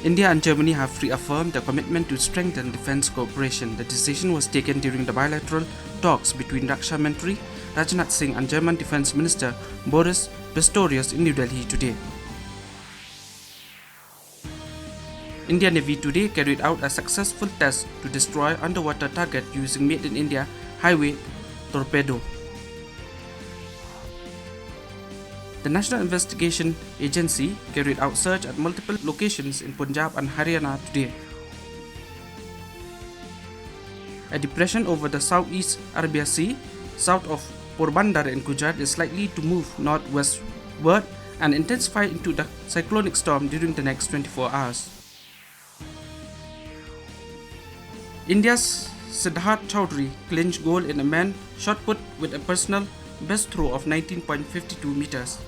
India and Germany have reaffirmed their commitment to strengthen defense cooperation. The decision was taken during the bilateral talks between Raksha Mantri Rajnath Singh and German Defense Minister Boris Pistorius in New Delhi today. Indian Navy today carried out a successful test to destroy underwater target using Made in India highway torpedo. The National Investigation Agency carried out search at multiple locations in Punjab and Haryana today. A depression over the Southeast Arabia Sea, south of Porbandar in Gujarat, is likely to move northwestward and intensify into the cyclonic storm during the next 24 hours. India's Siddharth Chaudhary clinched gold in a men's shot put with a personal best throw of 19.52 meters.